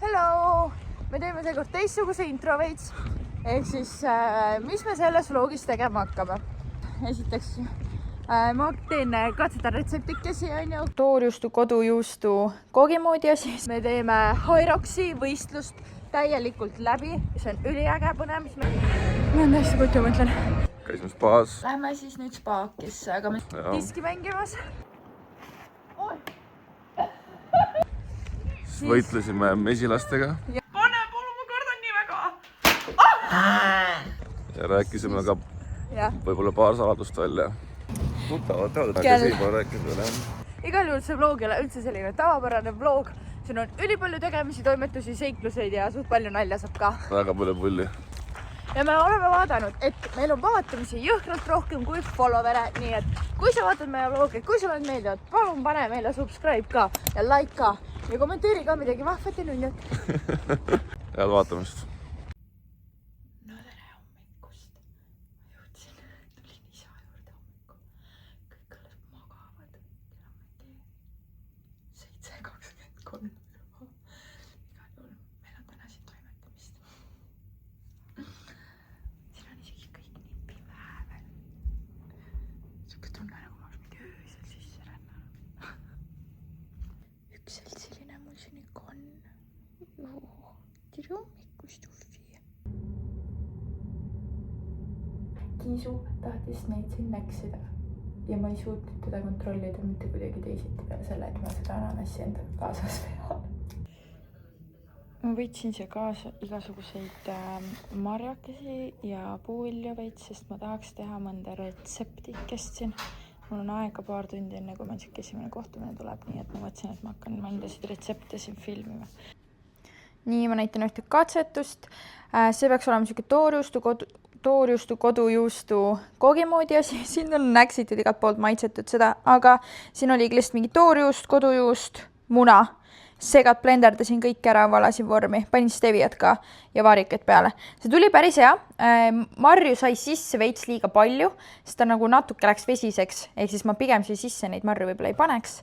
Hello! Me teeme seekord teistsuguse intro veits. Ehk siis, mis me selles vlogis tegema hakkame? Esiteks, ma teen katsetan retseptikesi, toorjuustu, kodujuustu koogimoodi ja siis me teeme Hyroxi võistlust täielikult läbi. See on üliäge põnev, mis ma olen hästi kutu, mõtlen. Käisime spaas. Lähme siis nüüd spaakisse, aga me diski mängimas. Siis võitlesime mesilastega. Pane palun, ma kardan nii väga! Ja rääkisime ka võib-olla paar saladust välja. Tuttavad, siin pole rääkinud veel. Igal juhul see vlog ei ole üldse selline tavapärane vlog. Siin on ülipalju tegemisi, toimetusi, seikluseid ja suht palju nalja saab ka. Väga palju pulli. Ja me oleme vaadanud, et meil on vaatamisi jõhkralt rohkem kui followere, nii et kui sa vaatad meie vlogi, kui sulle on meeldivad, palun pane meile subscribe ka ja like ka ja kommenteeri ka midagi vahvat ja nunnat. Head vaatamist. No tere hommikust. Ma jõudsin, tulin isa juurde hommikul. Kõik alles magavad. Kell on 7:23. Igal juhul meil on täna siin toimetamist. Siin on isegi kõik nii pime veel. Siuke tunne nagu ma oleks mingi öösel sisse rännanud. Üks seltsiline mul siin ikka on. Tere hommikust, Uffi. Kiisu tahtis neid siin näksida ja ma ei suutnud teda kontrollida mitte kuidagi teisiti peale selle, et ma seda ananassi endaga kaasas vean. Ma võtsin siia kaasa igasuguseid marjakesi ja puuvilja veits, sest ma tahaks teha mõnda retseptikest siin. Mul on aega paar tundi enne, kui meil siuke esimene kohtumine tuleb, nii et ma mõtlesin, et ma hakkan mõndasid retsepte siin filmima. Nii, ma näitan ühte katsetust. See peaks olema siuke toorjuustu, kodujuustu koogimoodi ja siin on näksitud igalt poolt maitsetud seda, aga siin oli lihtsalt mingi toorjuust, kodujuust, muna. Segad blenderdasin kõik ära, valasin vormi, panin steviat ka ja vaarikad peale. See tuli päris hea. Marju sai sisse veits liiga palju, sest ta nagu natuke läks vesiseks, ehk siis ma pigem siia sisse neid marju võib-olla ei paneks,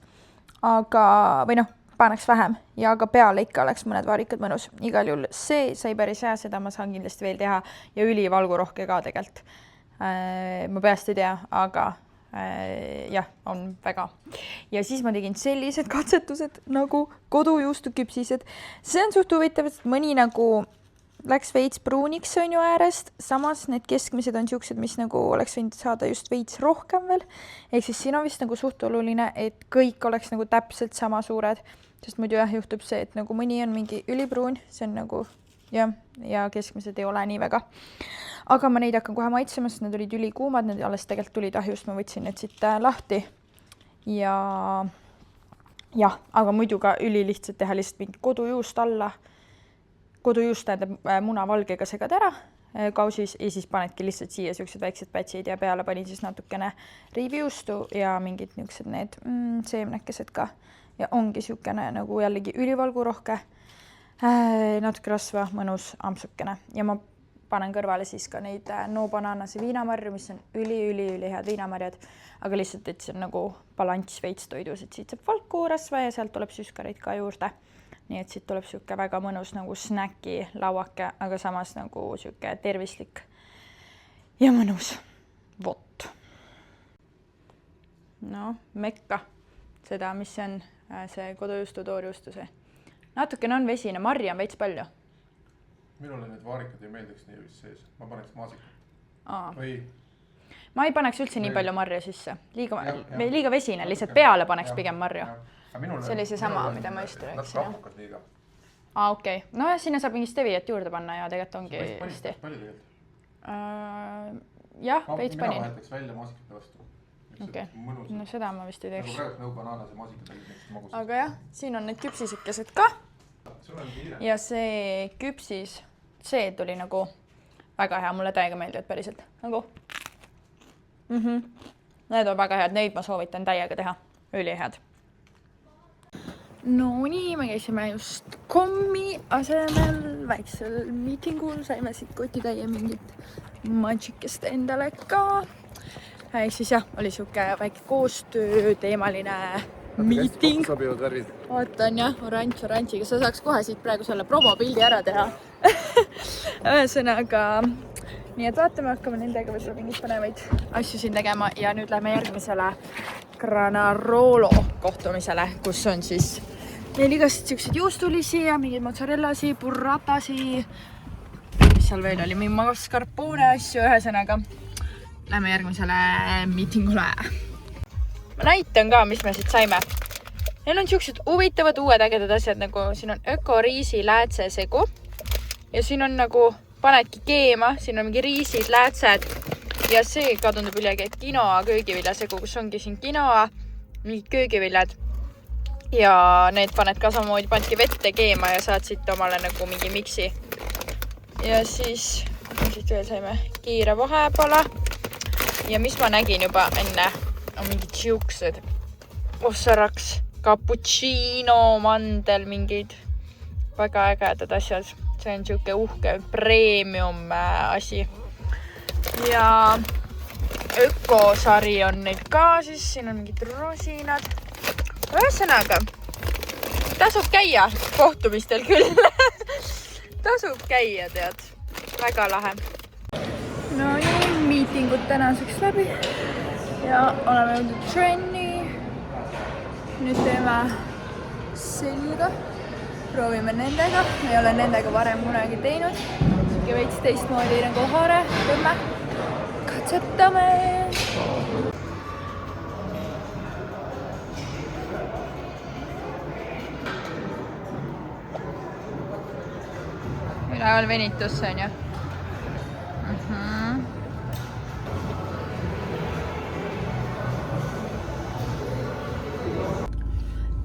aga, või noh, paneks vähem ja ka peale ikka oleks mõned vaarikad mõnus. Igal juhul see sai päris hea, seda ma saan kindlasti veel teha ja ülivalgurohke ka tegelikult. Ma peast ei tea, aga jah, on väga. Ja siis ma tegin sellised katsetused nagu kodujuustu küpsised. See on suht huvitav, et mõni nagu läks veits pruuniks on ju äärest, samas need keskmised on siuksed, mis nagu oleks võinud saada just veits rohkem veel. Ehk siis siin on vist nagu suht oluline, et kõik oleks nagu täpselt sama suured, sest muidu jah juhtub see, et nagu mõni on mingi ülipruun, see on nagu ja keskmised ei ole nii väga. Aga ma neid hakkan kohe maitsema, sest need olid ülikuumad, need alles tegelikult tulid ahjust, ma võtsin need siit lahti. Ja jah, aga muidu ka ülilihtsalt teha lihtsalt mingi kodujuust alla. Kodujuust tähendab munavalgega segad ära kausis ja siis panedki lihtsalt siia siuksed väiksed pätsid ja peale panin siis natukene riivijuustu ja mingid niisugused need seemnekesed ka. Ja ongi siukene nagu jällegi ülivalgurohke, natuke rasva, mõnus ampsukene ja ma panen kõrvale siis ka neid no banaanase viinamarju, mis on üli-head viinamarjad, aga lihtsalt, et see on nagu balanss veits toidus, et siit saab valku rasva ja sealt tuleb süskareid ka juurde. Nii et siit tuleb siuke väga mõnus nagu snäki lauake, aga samas nagu siuke tervislik ja mõnus. Vot. No, mekka. Seda, mis on see kodujuustu, toorjuustu see. Natukene on vesine, marja on veits palju. Minule need vaarikad ei meeldiks nii vist sees. Ma paneks maasikat. Või? Ma ei paneks üldse nii palju marja sisse. Liiga vesine, lihtsalt peale paneks pigem marju. See oli see sama, mida ma just rääksin. Rapukas liiga. Okei. No ja sinna saab mingi steviat juurde panna ja tegelikult ongi hästi. Palju tegelikult? Jah, veits panin. Mina vahetaks välja maasikate vastu. Okei, no seda ma vist ei teeks. Nagu praegu nõu banaanase maasikad olid neist magusad. Aga jah, siin on need küpsisekesed ka. Ja see küpsis, see tuli nagu väga hea, mulle täiega meeldivad päriselt. Nagu. Need on väga head, neid ma soovitan täiega teha. Ülihead. No nii, me käisime just kommi asemel väiksel miitingul, saime siit kotitäie mingit matšikest endale ka. Ehk siis jah, oli siuke väike koostöö teemaline Meeting. Sobivad värvid. Ootan jah, oranžiga. Sa saaks kohe siit praegu selle promopildi ära teha. Ühesõnaga, nii et vaatame, hakkame nendega võib-olla mingit panevaid asju siin tegema ja nüüd lähme järgmisele Granarolo kohtumisele, kus on siis meil igast siukseid juustulisi ja mingeid mozzarellasi, burratasi, mis seal veel oli, mingi mascarpone asju, ühesõnaga lähme järgmisele miitingule. Ma näitan ka, mis me siit saime. Neil on siuksed huvitavad uued ägedad asjad, nagu siin on ökoriisi läätse segu ja siin on nagu panedki keema, siin on mingi riisid, läätsed ja see ka tundub ülegi, et quinoa köögiviljasegu, kus ongi siin quinoa, mingid köögiviljad ja need paned ka samamoodi, panedki vette keema ja saad siit omale nagu mingi miksi. Ja siis veel saime kiire vahepala ja mis ma nägin juba enne, on mingid siuksed ossaraks, cappuccino, mandel, mingid väga ägedad asjad. See on siuke uhke premium asi. Ja ökosari on neid ka, siis siin on mingid rosinad. Ühesõnaga, tasub käia kohtumistel küll. Tasub käia, tead. Väga lahe. No nii, miitingud tänaseks läbi ja oleme jõudnud trenni. Nüüd teeme selga. Proovime nendega. Me ei ole nendega varem kunagi teinud. Siuke veits teistmoodi nagu haare, tõmme. Katsetame! Üleval venitusse on ju.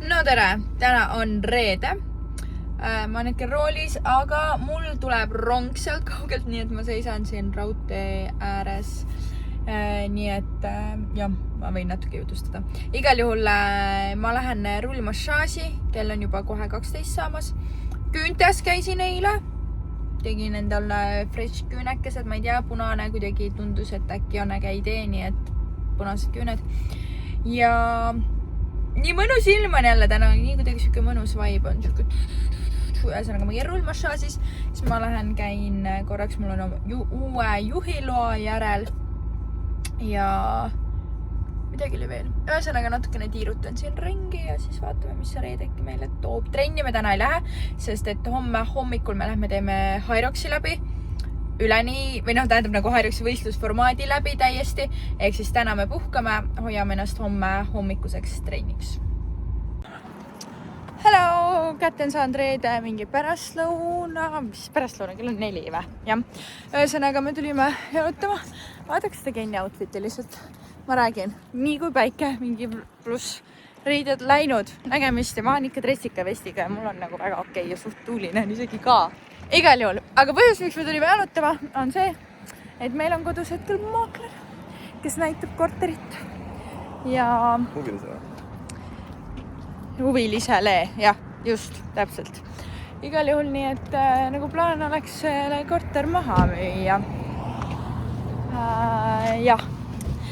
No tere! Täna on reede. Ma olen hetkel roolis, aga mul tuleb rong sealt kaugelt, nii et ma seisan siin raudtee ääres. Nii et jah, ma võin natuke jutustada. Igal juhul ma lähen rullmassaaži, kell on juba kohe 12 saamas. Küüntes käisin eile. Tegin endale fresh küünekesed, ma ei tea, punane kuidagi tundus, et äkki on äge idee, nii et punased küüned. Ja nii mõnus ilm on jälle täna, nii kuidagi siuke mõnus vibe on. Ühesõnaga ma käin rullmassaažis, siis ma lähen käin korraks, mul on uue juhiloa järel ja midagi oli veel. Ühesõnaga natukene tiirutan siin ringi ja siis vaatame, mis see reedeki meile toob. Trenni me täna ei lähe, sest et homme hommikul me lähme teeme Hyroxi läbi üleni, või tähendab nagu Hyroxi võistlusformaadi läbi täiesti, ehk siis täna me puhkame, hoiame ennast homme hommikuseks treeniks. Hello! Kätte on saanud reede mingi pärastlõuna, mis pärastlõuna, kell on 4 või? Jah. Ühesõnaga me tulime jalutama. Vaadaks seda Kenny outfiti lihtsalt. Ma räägin, nii kui päike, mingi pluss riided läinud, nägemist ja ma olen ikka dressika vestiga ja mul on nagu väga okei ja suht tuuline on isegi ka. Igal juhul. Aga põhjus, miks me tulime jalutama, on see, et meil on kodus hetkel maakler, kes näitab korterit ja huvilisele, jah, just, täpselt. Igal juhul nii, et nagu plaan oleks selle korter maha müüa. Jah.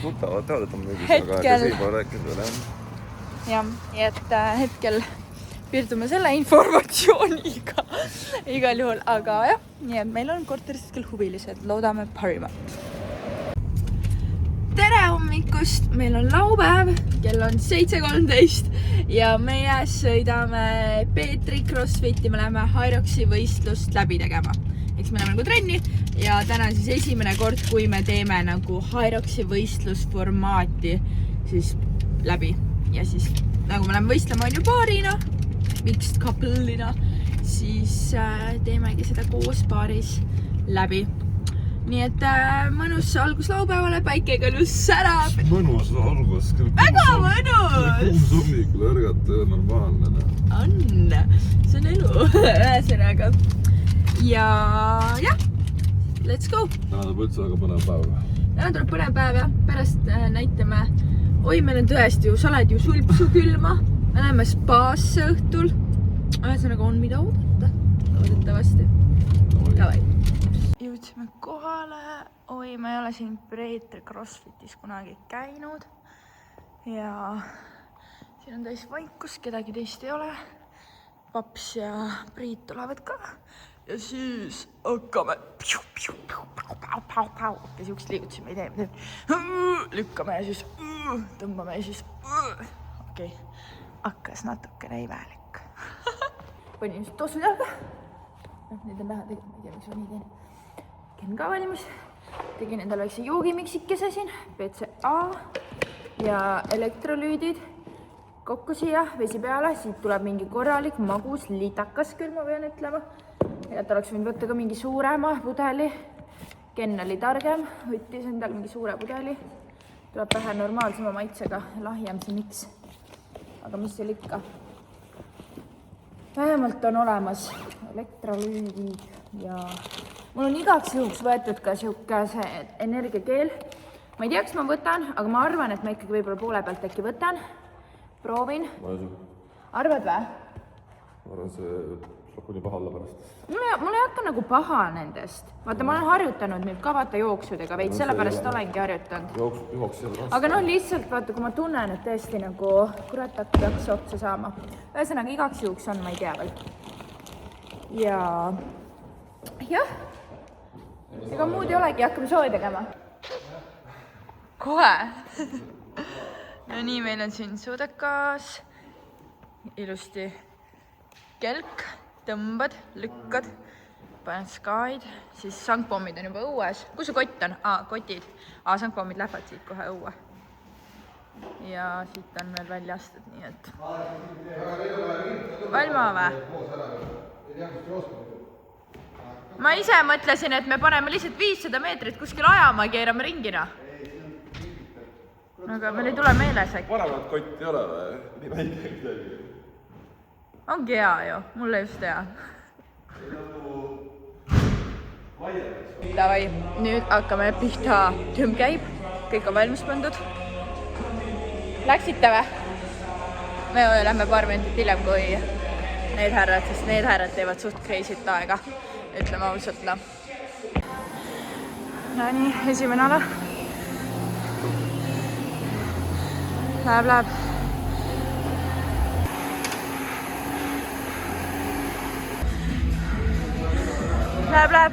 Tuttavad teaded on müügis, aga see ei pole rääkinud veel, jah, nii et hetkel piirdume selle informatsiooniga igal juhul, aga jah, nii et meil on korteris hetkel huvilised, loodame parimat. Tere hommikust, meil on laupäev, kell on 7:13 ja meie sõidame Peetri CrossFiti, me läheme Hyroxi võistlust läbi tegema. Eks me läheme nagu trenni ja täna siis esimene kord, kui me teeme nagu Hyroxi võistlusformaati siis läbi. Ja siis nagu me läheme võistlema on ju paarina, mixed couple'ina, siis teemegi seda koos paaris läbi. Nii et mõnus algus laupäevale, päikega just särab. Mõnus algus. Väga mõnus! Kuus hommikul ärgata on normaalne. On, see on elu, ühesõnaga. Ja jah, let's go! Täna tuleb üldse väga põnev päev. Täna tuleb põnev päev, jah. Pärast näitame, oi, meil on tõesti ju, sa oled ju sulpsu külma. Me läheme spaasse õhtul. Ühesõnaga on mida oodata, loodetavasti. Davai. Jõudsime kohale, oi, ma ei ole siin Peetri CrossFitis kunagi käinud ja siin on täis vaikus, kedagi teist ei ole. Paps ja Priit tulevad ka. Ja siis hakkame. Ja siukest liigutusi me ei tee. Lükkame ja siis tõmbame ja siis. Okei. Hakkas natukene imelik. Panin just tossud jalga. Nüüd on näha tegelikult, ma ei tea, miks ma nii teen. Ken ka valmis. Tegin endale väikse joogimiksikese siin. BCA ja elektrolüüdid. Kokku siia, vesi peale. Siit tuleb mingi korralik, magus, liitakas küll, ma pean ütlema. Et oleks võinud võtta ka mingi suurema pudeli. Ken oli targem. Võttis endale mingi suure pudeli. Tuleb vähe normaalsema maitsega. Lahjem see miks. Aga mis seal ikka? Vähemalt on olemas elektrolüüdid ja mul on igaks juhuks võetud ka siuke see energiakeel. Ma ei tea, kas ma võtan, aga ma arvan, et ma ikkagi võib-olla poole pealt äkki võtan. Proovin. Arvad või? Ma arvan, see saab kuni paha olla pärast. Mul ei hakka nagu paha nendest. Vaata, ma olen harjutanud nüüd ka vaata jooksudega veid, sellepärast olengi harjutanud. Aga noh, lihtsalt vaata, kui ma tunnen, et tõesti nagu kurat peaks otsa saama. Ühesõnaga igaks juhuks on, ma ei tea veel. Ja jah, ega muud ei olegi, hakkame soovi tegema. Kohe. No nii, meil on siin suudekas, ilusti kelk, tõmbad, lükkad, paned skaid, siis sangpommid on juba õues. Kus see kott on? Kotid. Sangpommid lähevad siit kohe õue. Ja siit on veel välja astud, nii et... Valma või? Ma ise mõtlesin, et me paneme lihtsalt 500 meetrit kuskil ajama ja keerame ringina. Aga meil ei tule meeles äkki. Paremat kotti ei ole või? Nii väike midagi. Ongi hea ju, mulle just hea. Davai, nüüd hakkame pihta. Tüm käib, kõik on valmis pandud. Läksite või? Me lähme paar minutit hiljem kui need härrad, sest need härrad teevad suht crazy't aega. Ütleme ausalt, no. No nii, esimene ala. Läheb. Läheb.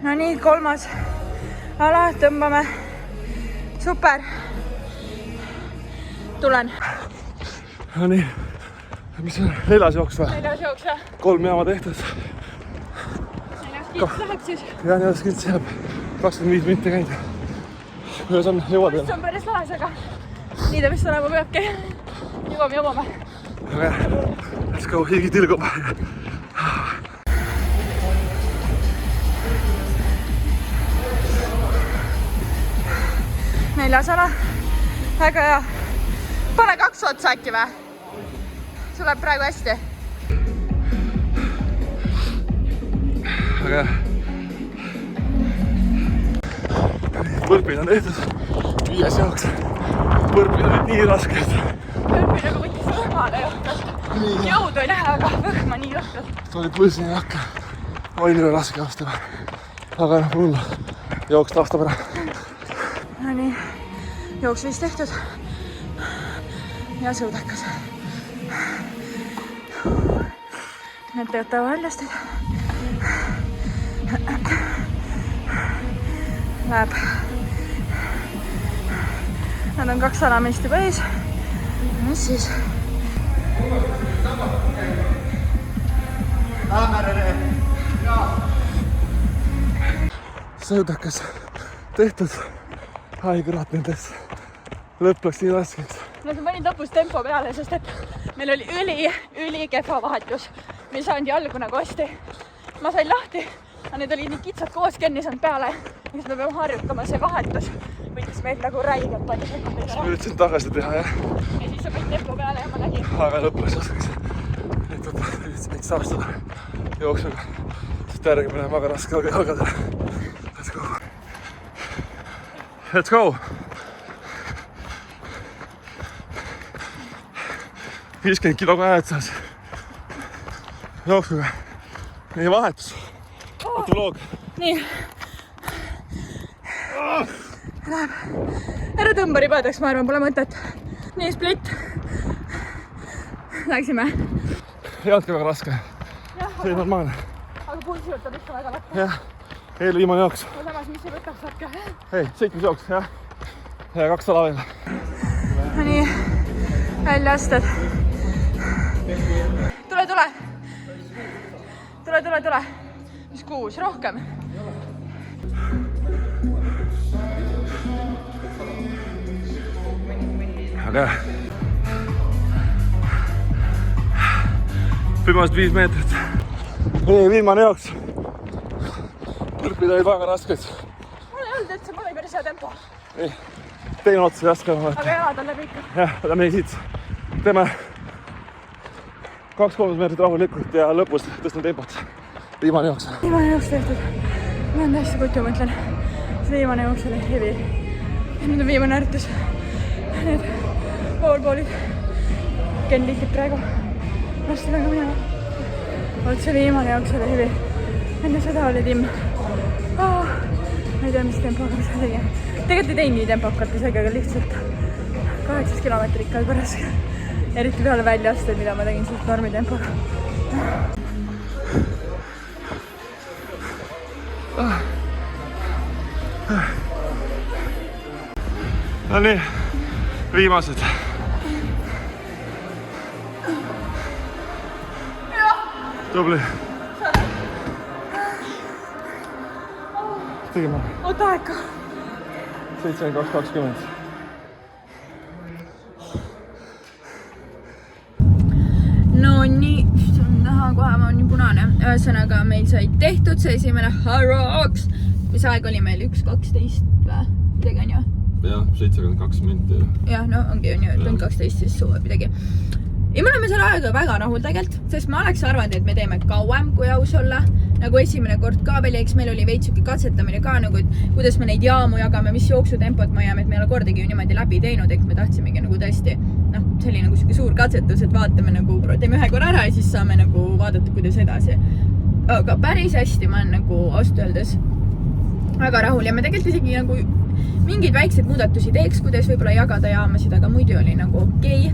No nii, kolmas ala, tõmbame. Super. Tulen. No nii, mis on 4. jooks või? 4. jooks, jah. 3 jaama tehtud. 4. kits läheb siis. Ja 4. kits jääb 25 minti käinud. Kuidas on, jõuad veel? See on päris laes, aga nii ta vist olema peabki. Jõuame. Aga let's go, higi tilgub. Neljas ala. Väga hea. Pane 2 otsa äkki või? Sul läheb praegu hästi. Väga hea. Põrpid on tehtud. 5. jooks. Põrpid olid nii rasked. Põrpid nagu võttis rõhmale jõhkralt. Jõudu ei lähe, aga võhma nii jõhkralt. Ta oli pulsi nii hakka. Oli nii raske aastava. Aga noh, hull. Jooks taastab ära. No nii, jooks viis tehtud. Ja sõudekas. Need töötavad väljastid. Läheb. Nad on 2 ala meist juba ees. Mis siis? Sõudekas tehtud. Ai kurat nendest. Lõpp läks nii raskeks. No sa panin lõpus tempo peale, sest et meil oli üli kehva vahetus. Me ei saanud jalgu nagu hästi. Ma sain lahti, aga need olid nii kitsad koos, Ken ei saanud peale. Siis me peame harjutama, see vahetus võttis meil nagu räigelt palju sekundeid ära. Ma üritasin tagasi teha, jah. Ja siis sa panid tempo peale ja ma nägin. Aga lõpp läks raskeks. Et üritasin meid saastada jooksuga. Sest järgmine on väga raske jalgadele. Let's go. Let's go! 50 kilo ka jääd saas. Jooksuga. Meie vahetus. Autoloog. nii. Läheb. Ära tõmba ribadeks, ma arvan, pole mõtet. Nii, split. Läksime. Jalg väga raske. See on normaalne. Aga pulsi võtab ikka väga läbi. Jah, eelviimane jooks. Ja samas, mis see võtab satke? Ei, 7 jooks, jah. Ja 200 veel. No nii, välja astud. Tule. Tule. Mis 6, rohkem? Aga viimased 5 meetrit. Viimane jooks. Põrpid olid väga rasked. Mul ei olnud üldse, mul oli päris hea tempo. Ei, teine ots raske. Aga jalad on läbi ikka. Jah, lähme siit. Teeme 2-3 meetrit rahulikult ja lõpus tõstan tempot. Viimane jooks. Viimane jooks tehtud. Ma olen täiesti kutu, mõtlen. See viimane jooks oli hevi. Ja nüüd on viimane harjutus. Need poolpoolid. Ken liikib praegu. Varsti väga minema. Oot, see viimane jooks oli hevi. Enne seda oli timm. Ma ei tea, mis tempoga seda tegi. Tegelikult ei teinud nii tempokalt isegi, aga lihtsalt 8 kilomeetrit ikka juba raske. Eriti peale väljaasted, mida ma tegin siit normitempoga. No nii, viimased. Tubli. Tegime. Oota aega. 72-20. No nii, on näha kohe, ma olen nii punane. Ühesõnaga meil sai tehtud see esimene Harrocks. Mis aeg oli meil? 1.12 või? Midagi on ju? Jah, 72 minti. Jah, no ongi ju nii, 12 siis suve midagi. Ja me oleme selle aega väga rahul tegelikult, sest ma oleks arvanud, et me teeme kauem kui aus olla. Nagu esimene kord ka veel, eks meil oli veitsuki katsetamine ka, nagu, et kuidas me neid jaamu jagame, mis jooksutempot ma jääme, et me ei ole kordagi ju niimoodi läbi teinud, eks me tahtsimegi nagu tõesti, noh, see oli nagu suur katsetus, et vaatame nagu, teeme ühe korra ära ja siis saame nagu vaadata, kuidas edasi. Aga päris hästi ma olen nagu ausalt öeldes väga rahul ja me tegelikult isegi nagu mingeid väikseid muudatusi teeks, kuidas võib-olla jagada jaamasid, aga muidu oli nagu okei.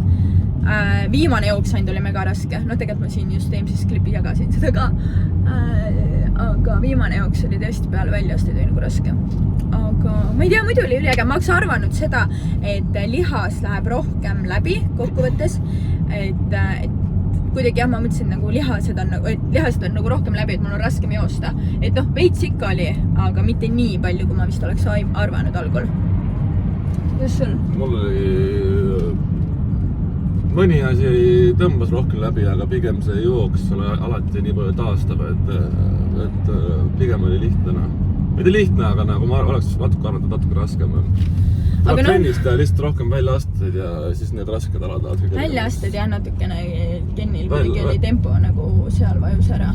Viimane jooks ainult oli mega raske, no tegelikult ma siin just eelmises klipis jagasin seda ka, aga viimane jooks oli tõesti peale väljast oli nagu raske. Aga ma ei tea, muidu oli üliäge, ma oleks arvanud seda, et lihas läheb rohkem läbi kokkuvõttes, et kuidagi jah, ma mõtlesin nagu lihased on nagu rohkem läbi, et mul on raskem joosta, et noh, veits ikka oli, aga mitte nii palju, kui ma vist oleks arvanud algul. Kuidas sul? Mul oli mõni asi tõmbas rohkem läbi, aga pigem see jooks alati nii palju taastab, et pigem oli lihtne. Mitte lihtne, aga nagu ma oleks natuke arvanud, et natuke raskem. Tuleb trennist ja lihtsalt rohkem väljaasteid ja siis need rasked alad. Väljaasteid jah, natukene Kennil kuidagi oli tempo nagu seal vajus ära.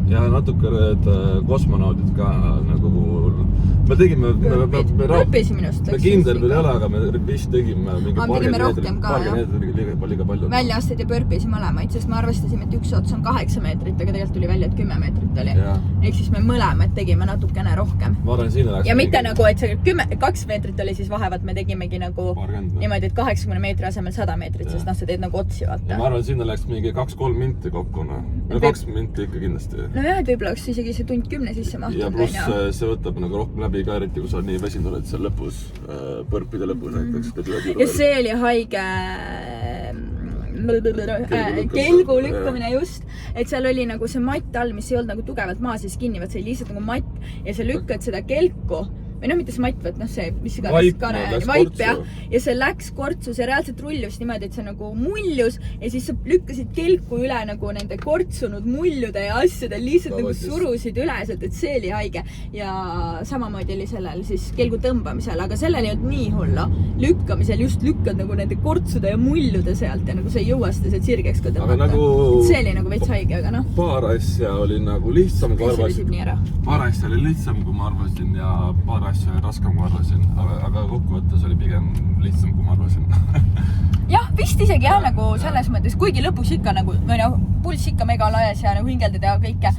Ja natuke need kosmonaudid ka nagu me tegime Põrpis minust me kindel veel ei ole, aga me vist tegime mingi paari liiga palju väljaasteid ja põrpisi mõlemaid, sest me arvestasime, et üks ots on 8 meetrit, aga tegelikult tuli välja, et 10 meetrit oli. Ehk siis me mõlemad tegime natukene rohkem ja mitte nagu, et see 2 meetrit oli siis vahevad, me tegimegi nagu niimoodi, et 80 meetri asemel 100 meetrit, sest noh, sa teed nagu otsi vaata. Ma arvan, et sinna läks mingi 2-3 minti kokku, 2 minti ikka kindlasti. No jah, et võib-olla oleks isegi see tund 10 sisse mahtud. Ja pluss see võtab nagu rohkem läbi ka, eriti kui sa nii väsinud oled seal lõpus, põrpide lõpus näiteks. Ja see oli haige kelgu lükkamine just, et seal oli nagu see matt all, mis ei olnud nagu tugevalt maa sees kinni, vaid see oli lihtsalt nagu matt ja sa lükkad seda kelku või noh, mitte see matt, vaid noh, see, mis iganes kare, vaip ja see läks kortsu, see reaalselt rullus niimoodi, et see nagu muljus ja siis sa lükkasid kelku üle nagu nende kortsunud muljude ja asjade, lihtsalt nagu surusid üle sealt, et see oli haige ja samamoodi oli sellel siis kelgu tõmbamisel, aga sellel ei olnud nii hullu lükkamisel, just lükkad nagu nende kortsude ja muljude sealt ja nagu sa ei jõua seda sealt sirgeks ka tõmmata. Nagu see oli nagu veits haige, aga noh. Paar asja oli nagu lihtsam, kui arvasin. Paar asja oli lihtsam, kui ma arvasin ja paar selle asja oli raskem, kui arvasin, aga kokkuvõttes oli pigem lihtsam, kui ma arvasin. Jah, vist isegi jah, nagu selles mõttes, kuigi lõpus ikka nagu, või noh, pulss ikka mega laes ja nagu hingeldad ja kõike,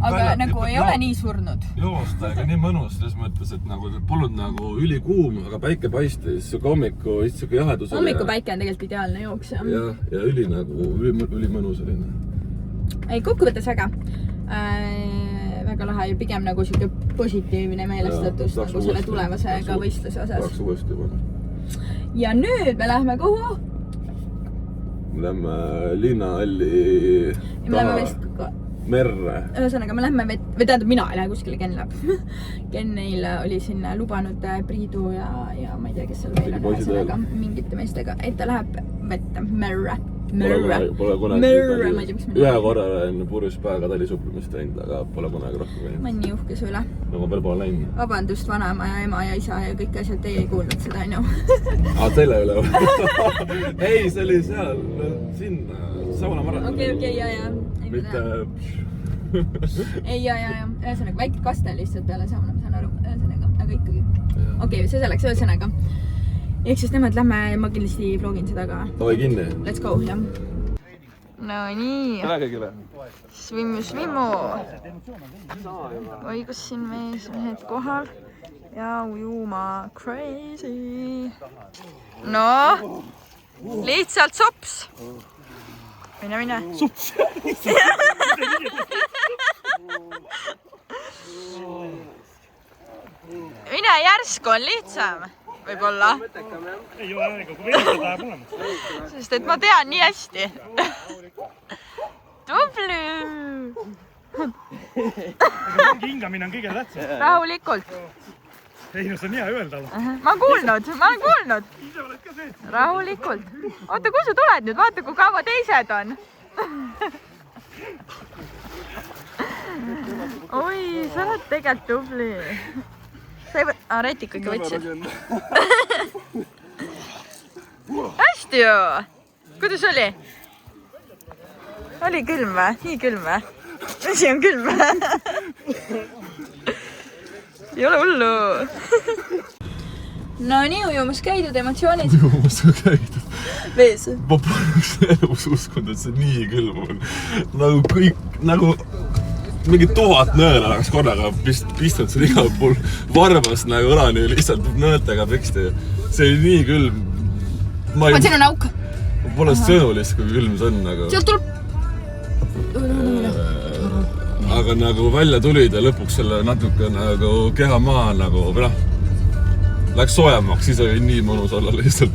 aga nagu ei ole nii surnud. Joosta, aga nii mõnus selles mõttes, et nagu polnud nagu ülikuum, aga päike paistis, hommiku siuke jahedus oli. Hommikupäike on tegelikult ideaalne jooks. Ja üli mõnus oli. Ei, kokkuvõttes väga lahe ja pigem nagu siuke positiivne meelestatus nagu selle tulevasega võistluse osas. Tahaks uuesti juba. Ja nüüd me lähme kuhu? Me lähme linnahalli taha merre. Ühesõnaga, me lähme või tähendab, mina ei lähe kuskile, Ken läheb. Ken neil oli sinna lubanud Priidu ja ma ei tea, kes seal veel on ühesõnaga mingite meestega, et ta läheb vette merre. Pole kunagi ühe korra olen purjus päevaga talisupplemist teinud, aga pole kunagi rohkem käinud. Ma nii uhke su üle. No ma veel pole läinud. Vabandust, vanaema ja ema ja isa ja kõik asjad, teie ei kuulnud seda, on ju. Teile üle. Ei, see oli seal, sinna, saunamarat. Okei, ja. Mitte... Ei, ja. Ühesõnaga, väike kaste lihtsalt peale sauna, ma saan aru. Ühesõnaga, aga ikkagi. Okei, see selleks, ühesõnaga. Ehk siis nemad lähme, ma kindlasti vlogin seda ka. Oi kinni. Let's go, jah. No nii. Tere kõigile. Svimmu. Oi, kus siin mehed kohal. Ja ujuma. Crazy. No. Lihtsalt sops. Mine. Sops. Mine järsku on lihtsam. Võib-olla. Ei ole aega, kui veelda läheb olemas. Sest et ma tean nii hästi. Tubli! Mingi hingamine on kõige tähtsam. Rahulikult. Ei, no see on hea öelda. Ma olen kuulnud. Ise oled ka see. Rahulikult. Oota, kus sa tuled nüüd? Vaata, kui kaua teised on. Oi, sa oled tegelikult tubli. Reetika ikka võtsid. Hästi ju! Kuidas oli? Oli külm või? Nii külm või? Vesi on külm või? Ei ole hullu. No nii ujumas käidud, emotsioonid. Ujumas käidud. Vees. Ma poleks elus uskunud, et see nii külm on. Nagu kõik, nagu... mingi 1000 nõela oleks korraga pistnud seal igal pool varvast nagu õlani lihtsalt nõeltega peksti. See oli nii külm. Siin on auk. Pole sõnulist, kui külm see on nagu. Sealt tuleb. Aga nagu välja tulid ja lõpuks selle natuke nagu keha maa nagu, või noh, läks soojamaks, siis oli nii mõnus olla lihtsalt.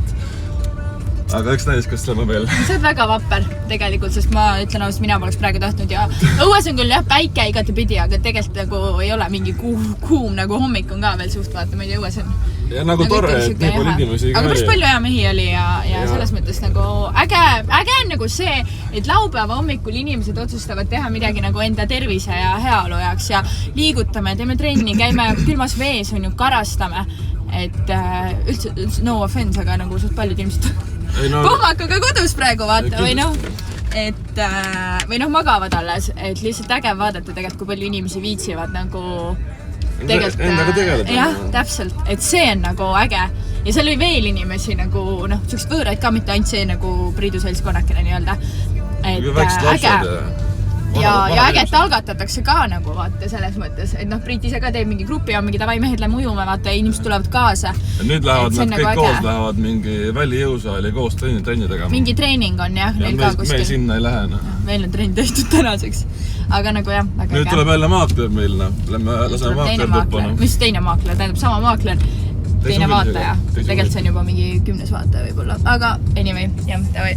Aga eks näis, kas lähme veel. See on väga vapper tegelikult, sest ma ütlen ausalt, mina poleks praegu tahtnud ja õues on küll jah päike igatepidi, aga tegelikult nagu ei ole mingi kuum nagu hommik on ka veel suht vaata, ma ei tea, õues on. Ja nagu tore, et nii palju inimesi aga päris palju hea mehi oli ja selles mõttes nagu äge on nagu see, et laupäeva hommikul inimesed otsustavad teha midagi nagu enda tervise ja heaolu jaoks ja liigutame, teeme trenni, käime külmas vees, on ju, karastame. Et üldse no offense, aga nagu suht paljud inimesed pohmakaga kodus praegu vaata või noh, magavad alles, et lihtsalt äge vaadata tegelikult, kui palju inimesi viitsivad nagu endaga tegeleda. Jah, täpselt, et see on nagu äge ja seal oli veel inimesi nagu noh, sellist võõraid ka, mitte ainult see nagu Priidu seltskonnakene nii-öelda, et äge ja äge, et algatatakse ka nagu vaata selles mõttes, et noh, Priit ise ka teeb mingi grupi ja mingi davai mehed lähme ujume, vaata ja inimesed tulevad kaasa. Ja nüüd lähevad nad kõik koos, lähevad mingi välijõusaali koos trenni tegema. Mingi treening on jah, neil ka kuskil. Me sinna ei lähe. Meil on trenn tehtud tänaseks, aga nagu jah, väga äge. Nüüd tuleb jälle maakler meil, laseme maakler tuppa. Mis teine maakler, tähendab sama maakler, teine vaataja. Tegelikult see on juba mingi 10. vaataja võib-olla, aga anyway, jah, davai.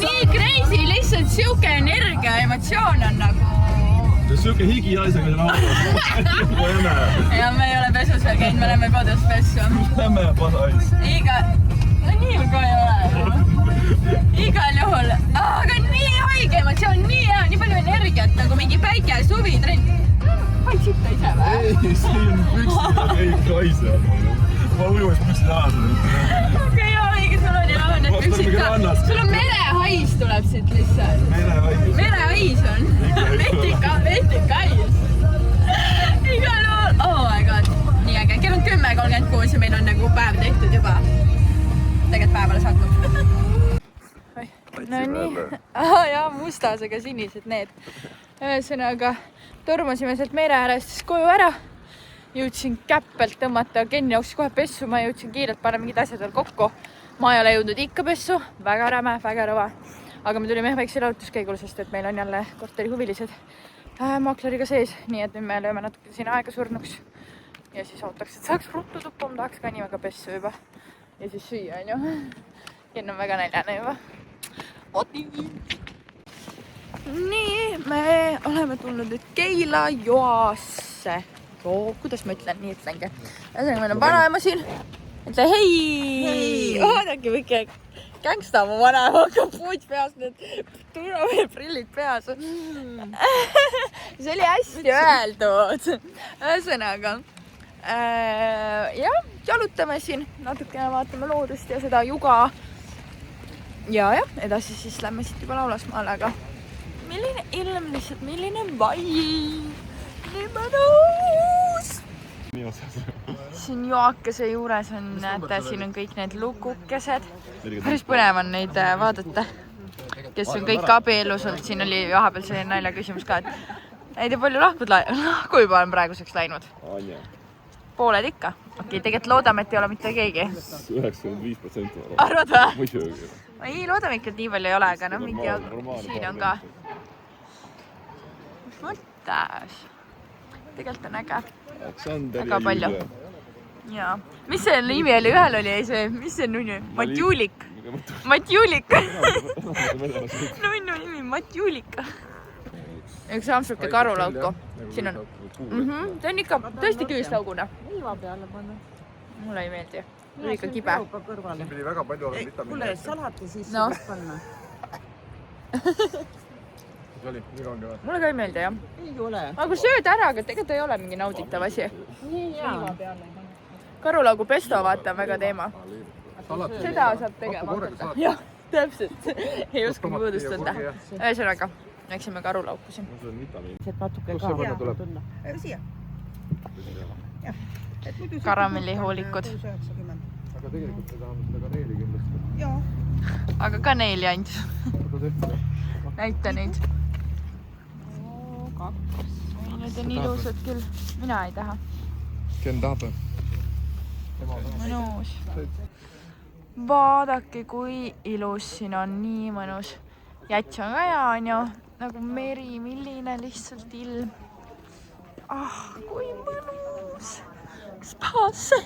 Nii crazy, lihtsalt siuke energia, emotsioon on nagu Siuke higi naisega siin autos. Ja me ei ole pesus veel käinud, me oleme kodus pessu. Lämme pasais. No nii ka ei ole. Igal juhul. Aga nii haige, see on nii hea, nii palju energiat, nagu mingi päike, suvi, trenn. Paitsita ise või? Ei, siin püksid ja kõik kaiseb. Ma ujumas püksid alas. Okei, jaa, õige, sul on jah need püksid ka. Sul on merehais tuleb siit lihtsalt. Merehais on. Vetikais. Igal juhul. Oh my god. Nii äge. Kell on 10:36 ja meil on nagu päev tehtud juba. Tegelikult päev alles hakkab. No nii. Jaa, mustasega sinised need. Ühesõnaga, tormasime sealt mere äärest koju ära. Jõudsin käppelt tõmmata, Ken jooksis kohe pessu, ma jõudsin kiirelt panna mingid asjad veel kokku. Ma ei ole jõudnud ikka pessu, väga räme, väga rõva. Aga me tulime väikse jalutuskäigul, sest et meil on jälle korteri huvilised maakleriga sees. Nii et nüüd me lööme natuke siin aega surnuks. Ja siis ootaks, et saaks ruttu tuppa, ma tahaks ka nii väga pessu juba. Ja siis süüa, on ju. Ken on väga näljane juba. Nii, me oleme tulnud nüüd Keila joasse. Kuidas ma ütlen? Nii ütlengi. Ühesõnaga, meil on vanaema siin. Ütle hei! Vaadake, võike gängsta mu vanaema kapuut peas, need turvaprillid peas. See oli hästi öeldud. Ühesõnaga, jah, jalutame siin. Natukene vaatame loodust ja seda juga. Ja, edasi siis lähme siit juba Laulasmaale, aga milline ilm lihtsalt, milline vaim! Nii mõnus! Siin joakese juures on, näete, siin on kõik need lukukesed. Päris põnev on neid vaadata, kes on kõik abielus olnud. Siin oli vahepeal selline nalja küsimus ka, et ei tea palju lahku juba on praeguseks läinud. Pooled ikka. Okei, tegelikult loodame, et ei ole mitte keegi. 95%. Arvad või? Muidugi. Ei, loodame ikka, et nii palju ei ole, aga no mingi siin on ka. Mis mõttes? Tegelikult on äge. Väga palju. Jaa. Mis see nimi oli? Ühel oli see, mis see nimi? Matjulik. Matjulik. Nunnu nimi, Matjulik. Üks amsuke karulauku. Siin on. See on ikka tõesti küüslauguna. Liiva peale panna. Mulle ei meeldi. Oli ikka kibe. Siin pidi väga palju olla vitamiini. Kuule, salati siis panna. See oli nii kange või? Mulle ka ei meeldi, jah. Ei ole. Aga kui sööd ära, aga tegelikult ei ole mingi nauditav asi. Nii hea. Karulaugu pesto vaata on väga teema. Seda saab tegema hakata. Jah, täpselt. Ei oska puudustada. Ühesõnaga, läksime karulauku siin. Natuke Kus see panna tuleb? Siia. Karamellihoolikud. Aga tegelikult me tahame seda kaneeli kindlasti. Jaa. Aga kaneeli ainult. Näita neid. Need on ilusad küll. Mina ei taha. Ken tahab või? Mõnus. Vaadake, kui ilus siin on. Nii mõnus. Jäts on ka hea, on ju. Nagu meri, milline lihtsalt ilm. Kui mõnus. Spaasse.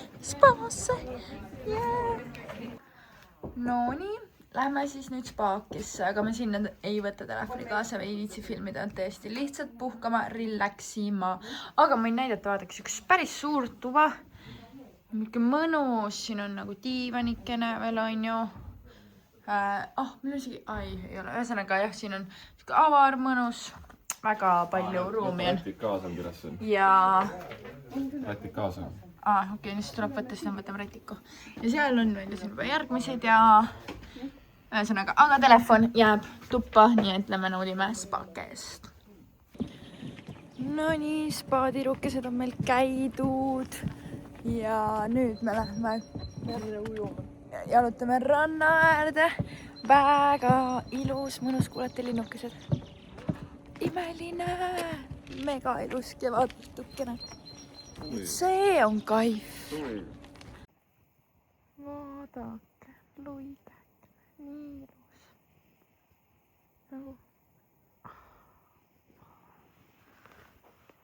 No nii. Lähme siis nüüd spaakisse, aga me sinna ei võta telefoni kaasa või ei viitsi filmida, täiesti lihtsalt puhkama, relaxima. Aga ma võin näidata, vaadake, üks päris suur tuba. Mingi mõnus, siin on nagu diivanikene veel, on ju. Meil on isegi, ei ole, ühesõnaga jah, siin on avar, mõnus, väga palju ruumi on. Rätik kaasa on kirjas siin. Ja... Rätik kaasa. Okei, nüüd tuleb võtta, siis võtame rätiku. Ja seal on veel siin juba järgmised ja... Ühesõnaga, aga telefon jääb tuppa, nii et lähme naudime spaake eest. No nii, spaadirukesed on meil käidud ja nüüd me lähme jalutame ranna äärde. Väga ilus, mõnus, kuulete linnukesed. Imeline, mega ilus kevadtukene. See on kaif. Vaadake, luid. Nii ilus.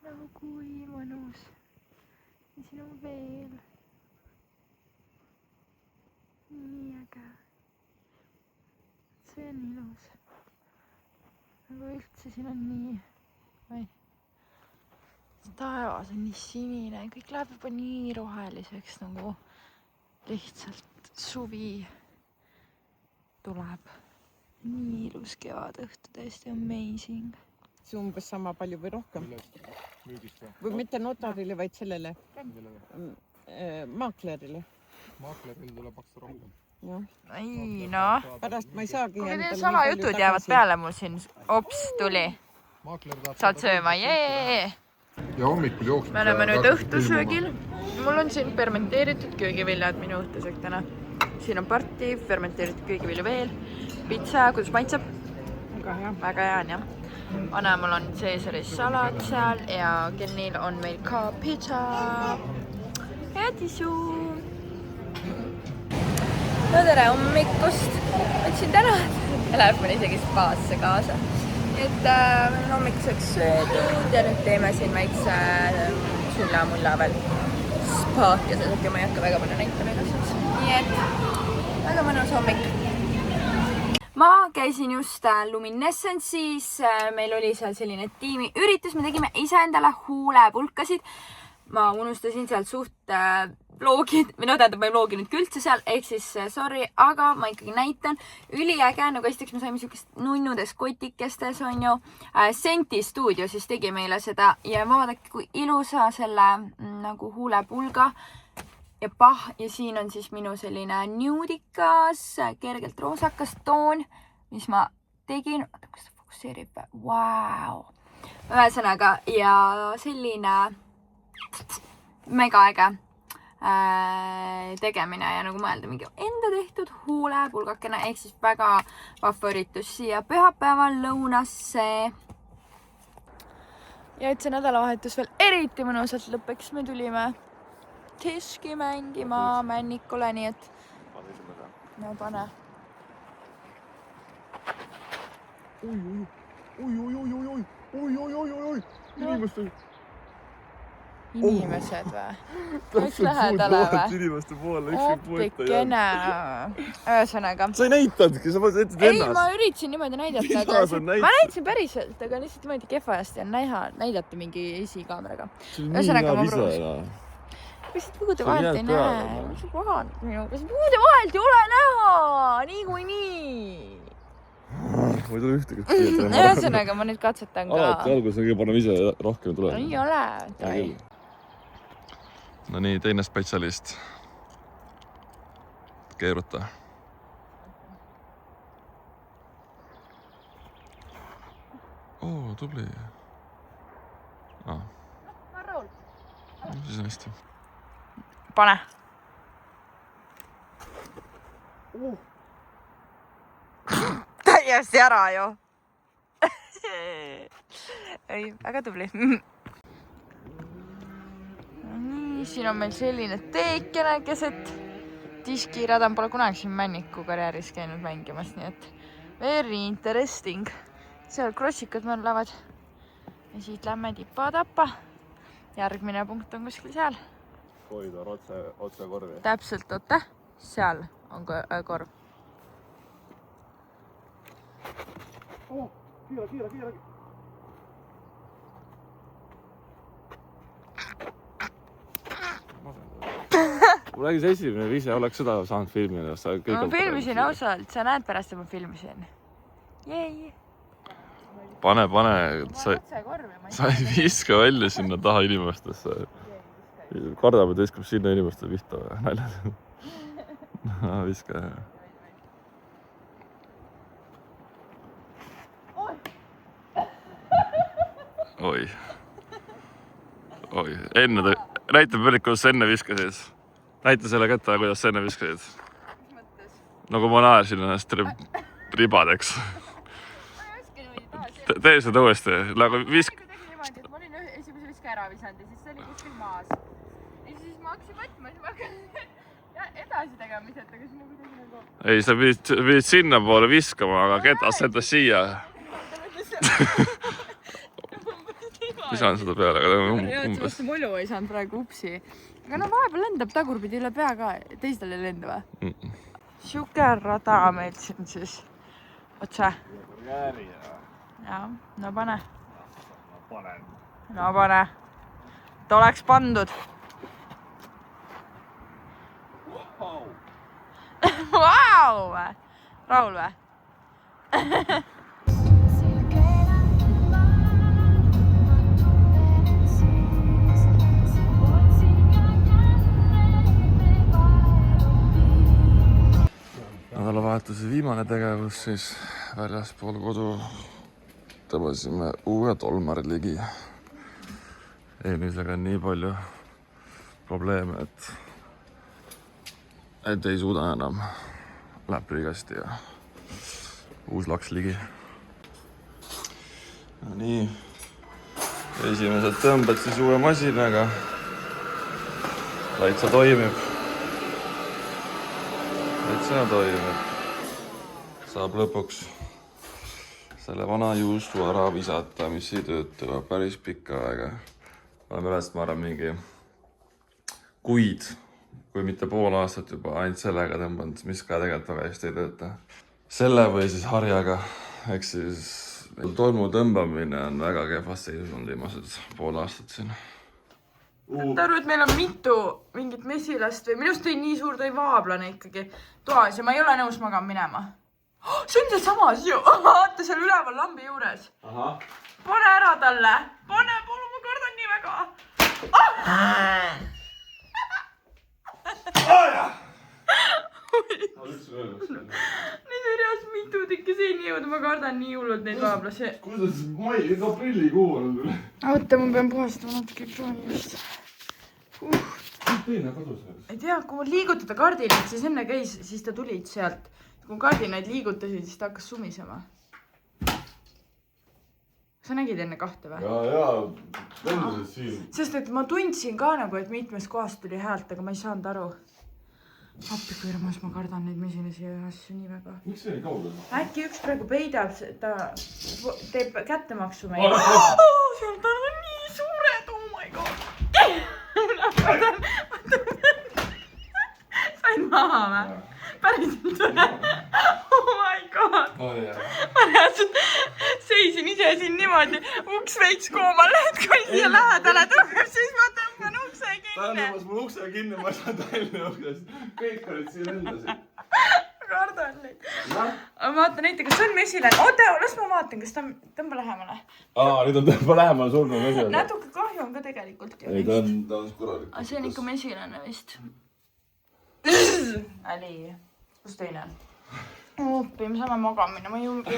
Nagu kui mõnus. Ja siin on veel. Nii äge. See on ilus. Nagu üldse siin on nii. taevas on nii sinine, kõik läheb juba nii roheliseks nagu lihtsalt suvi tuleb. Nii ilus kevadõhtu, täiesti amazing. See umbes sama palju või rohkem. Müügist või? Või mitte notarile, vaid sellele maaklerile. Maakleril tuleb maksta rohkem. Ei noh. Pärast ma ei saagi. Kuule teie salajutud jäävad peale mul siin. Ops, tuli. Saad sööma, jee! Ja hommikul jooksnud. Me oleme nüüd õhtusöögil. Mul on siin fermenteeritud köögiviljad minu õhtusöök täna. Siin on parti, fermenteeritud köögivilju veel. Pitsa, kuidas maitseb? Väga hea on jah. Vanemal on Caesari salat seal ja Kennil on meil ka pitsa. Hea tisu! No tere hommikust! Võtsin täna telefoni isegi spaasse kaasa. Et meil on hommikuseks söödud ja nüüd teeme siin väikse sülla-mulla veel spaat ja sedagi ma ei hakka väga palju näitama igasuguses. Nii et väga mõnus hommik. Ma käisin just Luminescence'is, meil oli seal selline tiimiüritus, me tegime iseendale huulepulkasid. Ma unustasin seal suht vlogid, või no tähendab, ma ei vloginud üldse seal, ehk siis sorry, aga ma ikkagi näitan. Üliäge, nagu esiteks me saime siukest nunnudes kotikestes, on ju. Senti stuudio siis tegi meile seda ja vaadake, kui ilusa selle nagu huulepulga ja ja siin on siis minu selline nuudikas, kergelt roosakas toon, mis ma tegin. Oota, kas ta fokusseerib? Vau! Ühesõnaga, ja selline mega äge tegemine ja nagu mõelda mingi enda tehtud huulepulgakene, ehk siis väga vahva üritus siia pühapäeval lõunasse. Ja et see nädalavahetus veel eriti mõnusalt lõppeks, me tulime Teski mängima Männikule, nii et no pane. Oi. Inimesed või? Üks lähedale või? Inimeste poole, üks Appikene. Ühesõnaga. Sa ei näitanudki, sa mõtlesid ennast. Ei, ma üritasin niimoodi näidata. Ma näitasin päriselt, aga lihtsalt niimoodi kehvasti on näidata mingi esikaameraga. Ühesõnaga ma proovisin. Kas puude vahelt ei näe? Mis see kohal minu? Kas puude vahelt ei ole näha? Niikuinii. Ma ei tule ühtegi. Ühesõnaga ma nüüd katsetan ka. Alati alguses on paneme ise rohkem tulema. Ei ole. No nii, teine spetsialist. Keeruta. Oo, tubli. Marrul. Siis on hästi. Pane. Täiesti ära ju. Ei, väga tubli. Nii, siin on meil selline teekene keset diskirada. Pole kunagi siin Männiku karjääris käinud mängimas, nii et very interesting. Seal krossikad mõnlevad. Ja siit lähme tipa-tappa. Järgmine punkt on kuskil seal. Koridor otse korvi. Täpselt, oota. Seal on korv. Kiira. Mul räägis esimene vise, oleks seda saanud filmida. Ma filmisin ausalt, sa näed pärast, et ma filmisin. Jäi. Pane. Sa ei viska välja sinna taha inimestesse. Kardab, et viskab sinna inimeste pihta või näljad. Viska jah. Oi. Enne näita pärit, kuidas sa enne viskasid. Näita selle kätte, kuidas sa enne viskasid. Mis mõttes? Nagu ma naersin ennast ribadeks. Tee seda uuesti. Nagu visk... Ma olin esimese viska ära visanud ja siis see oli kuskil maas. Ja siis ma hakkasin võtma, siis ma hakkasin edasi tegemiselt, aga siis ma kuidagi nagu... Ei, sa pidid sinna poole viskama, aga ketas sendas siia. Lisan seda peale, aga umbes. Mulju ei saanud praegu upsi. Aga no vahepeal lendab tagurpidi üle pea ka. Teistel ei lenda või? Siuke rada meil siin siis. Otse. Ja, no pane. No pane. ta oleks pandud. Vau! Rahul või? Nädalavahetuse viimane tegevus siis väljaspool kodu tõmbasime uue tolmari ligi. Eelmisega on nii palju probleeme, et ei suuda enam läprikasti ja uus laks ligi. No nii, esimesed tõmbed siis uue masinaga. Laitsa toimib. Laitsa toimib. Saab lõpuks selle vana juustu ära visata, mis ei tööta päris pikka aega. Oleme ülest, ma arvan, mingi kuid, kui mitte pool aastat juba ainult sellega tõmbanud, mis ka tegelikult väga hästi ei tööta. Selle või siis harjaga, ehk siis tolmu tõmbamine on väga kehvast seisunud viimased pool aastat siin. Ta arvu, et meil on mitu mingit mesilast või minust ei nii suur tõi vaablane ikkagi toas ja ma ei ole nõus magama minema. See on seal samas ju, vaata seal üleval lambi juures. Aha. Pane ära talle, pane, palun, ma kardan nii väga. Nii serias mitu tükki siin jõuda, ma kardan nii hullult neid vaablasi. Kuidas aprillikuu on? Oota, ma pean puhastama natuke ekraani vist. Teine kodus veel. Ei tea, kui ma liigutada kardinaid, siis enne käis, siis ta tulid sealt. Kui kardinaid liigutasid, siis ta hakkas sumisema. Sa nägid enne kahte või? Jaa, vendusid siin. Sest et ma tundsin ka nagu, et mitmes kohast tuli häält, aga ma ei saanud aru. Appi kui hirmus, ma kardan neid mesilasi ja asju nii väga. Miks see oli kaugel? Äkki üks praegu peidab, ta teeb kättemaksu meil. Seal ta on nii suured, oh my god. Sain maha või? Päriselt või? Oh my god. Ma reaalselt seisin ise siin niimoodi, uks veits koomale, et kui siia lähedale tõmbab, siis ma tõmban ukse kinni. Ta tõmbas mul ukse kinni, ma ei saanud välja uksest. Kõik olid siin endasid. Ma kardan neid. Ma vaatan näite, kas see on mesilane. Oota, las ma vaatan, kas ta tõmba lähemale. Nüüd on tõmba lähemale surnud mesilane. Natuke kahju on ka tegelikult. Ei, ta on korralik. See on ikka mesilane vist. Äli. Kus teine on? Oppi, me saame magamine, ma ei julge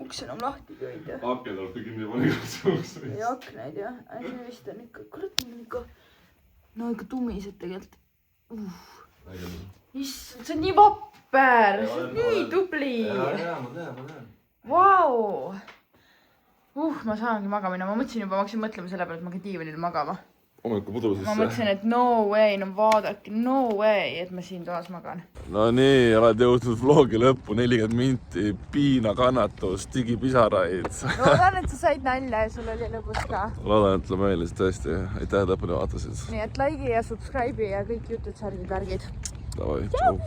uks enam lahti köida. Akne tuleb kinni panekas uks. Ei akneid jah, see vist on ikka, kurat, mul on ikka, no ikka tumised tegelikult. Issand, see on nii vapper, see on nii tubli. Ma tean. Vau. Ma saangi magamine, ma mõtlesin juba, ma hakkasin mõtlema selle peale, et ma käin diivanil magama. Hommikupudu sisse. Ma mõtlesin, et no way, no vaadake, no way, et ma siin toas magan. No nii, oled jõudnud vlogi lõppu, 40 minti, piina, kannatust, digipisaraid. Loodan, et sa said nalja ja sul oli lõbus ka. Loodan, et sulle meeldis tõesti. Aitäh, lõpuni vaatasid. Nii et like'i ja subscribe'i ja kõik jutud, särgid, värgid. Davai, tšau.